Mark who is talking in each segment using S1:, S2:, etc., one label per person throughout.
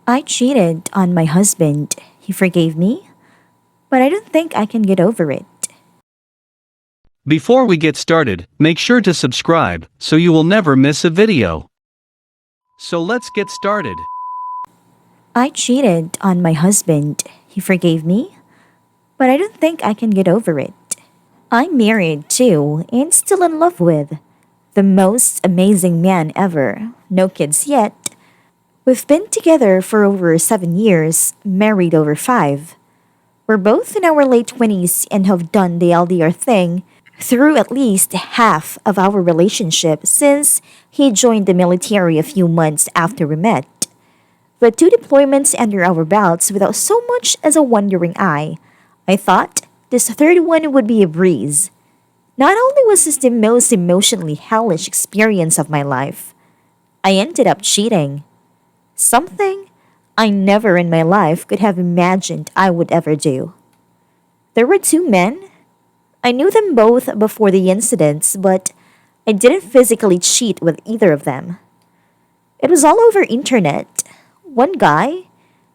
S1: I cheated on my husband. He forgave me, but I don't think I can get over it.
S2: Before we get started, make sure to subscribe so you will never miss a video. So let's get started.
S1: I cheated on my husband. He forgave me, but I don't think I can get over it. I'm married too and still in love with the most amazing man ever. No kids yet. We've been together for over 7 years, married over 5. We're both in our late 20s and have done the LDR thing through at least half of our relationship since he joined the military a few months after we met. With 2 deployments under our belts without so much as a wondering eye, I thought this third one would be a breeze. Not only was this the most emotionally hellish experience of my life, I ended up cheating. Something I never in my life could have imagined I would ever do. There were 2 men. I knew them both before the incidents, but I didn't physically cheat with either of them. It was all over internet. One guy,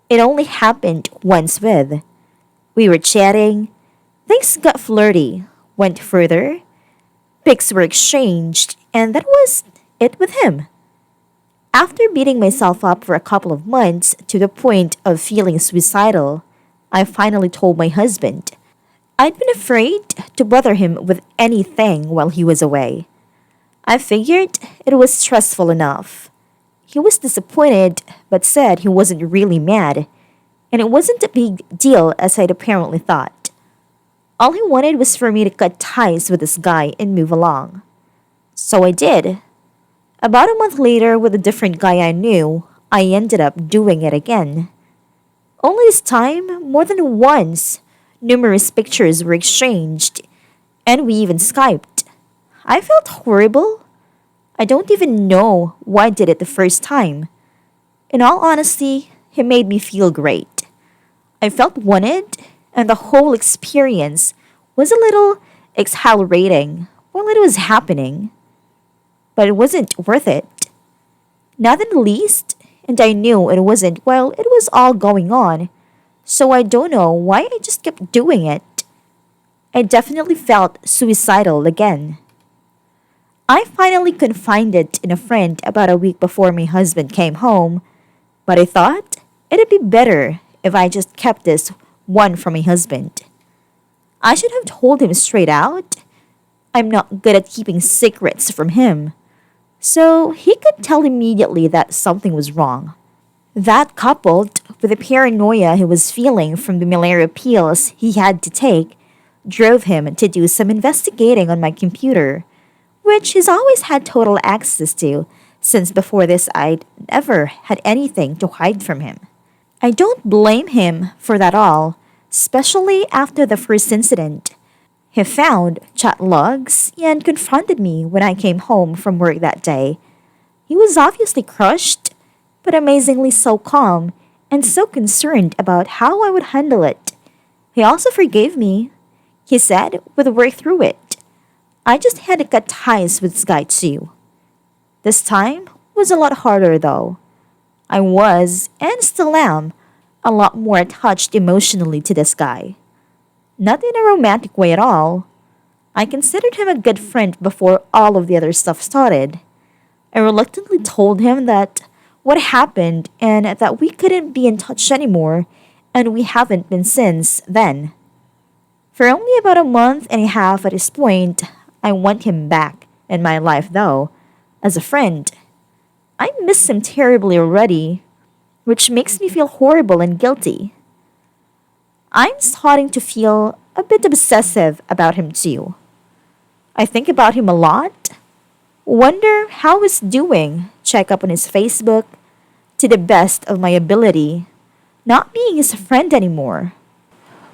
S1: it only happened once with. We were chatting, things got flirty, went further, pics were exchanged, and that was it with him. After beating myself up for a couple of months to the point of feeling suicidal, I finally told my husband. I'd been afraid to bother him with anything while he was away. I figured it was stressful enough. He was disappointed but said he wasn't really mad, and it wasn't a big deal as I'd apparently thought. All he wanted was for me to cut ties with this guy and move along. So I did. About a month later, with a different guy I knew, I ended up doing it again. Only this time, more than once, numerous pictures were exchanged, and we even Skyped. I felt horrible. I don't even know why I did it the first time. In all honesty, it made me feel great. I felt wanted, and the whole experience was a little exhilarating while it was happening. But it wasn't worth it. Not in the least, and I knew it wasn't while it was all going on, so I don't know why I just kept doing it. I definitely felt suicidal again. I finally confided in a friend about a week before my husband came home, but I thought it'd be better if I just kept this one from my husband. I should have told him straight out. I'm not good at keeping secrets from him, so he could tell immediately that something was wrong. That, coupled with the paranoia he was feeling from the malaria pills he had to take, drove him to do some investigating on my computer, which he's always had total access to, since before this I'd never had anything to hide from him. I don't blame him for that all, especially after the first incident. He found chat logs and confronted me when I came home from work that day. He was obviously crushed, but amazingly so calm and so concerned about how I would handle it. He also forgave me. He said we'd work through it. I just had to cut ties with this guy too. This time was a lot harder though. I was, and still am, a lot more attached emotionally to this guy. Not in a romantic way at all. I considered him a good friend before all of the other stuff started. I reluctantly told him that what happened and that we couldn't be in touch anymore, and we haven't been since then. For only about a month and a half at this point, I want him back in my life though, as a friend. I miss him terribly already, which makes me feel horrible and guilty. I'm starting to feel a bit obsessive about him too. I think about him a lot, wonder how he's doing, check up on his Facebook, to the best of my ability, not being his friend anymore.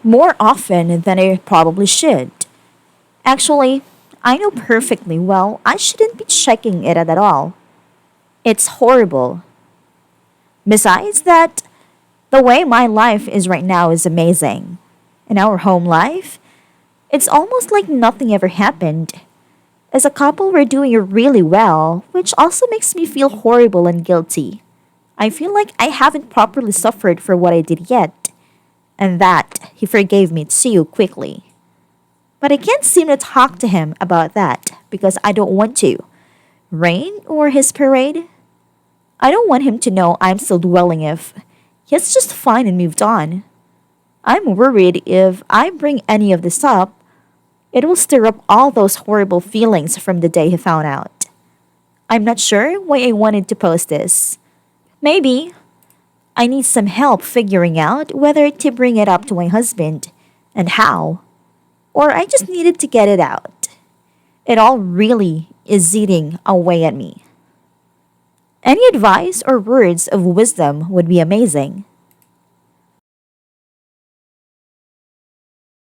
S1: More often than I probably should. Actually, I know perfectly well I shouldn't be checking it at all. It's horrible. Besides that, the way my life is right now is amazing. In our home life, it's almost like nothing ever happened. As a couple, we're doing really well, which also makes me feel horrible and guilty. I feel like I haven't properly suffered for what I did yet, and that he forgave me too quickly. But I can't seem to talk to him about that because I don't want to. Rain or his parade? I don't want him to know I'm still dwelling if he's just fine and moved on. I'm worried if I bring any of this up, it will stir up all those horrible feelings from the day he found out. I'm not sure why I wanted to post this. Maybe I need some help figuring out whether to bring it up to my husband and how, or I just needed to get it out. It all really is eating away at me. Any advice or words of wisdom would be amazing.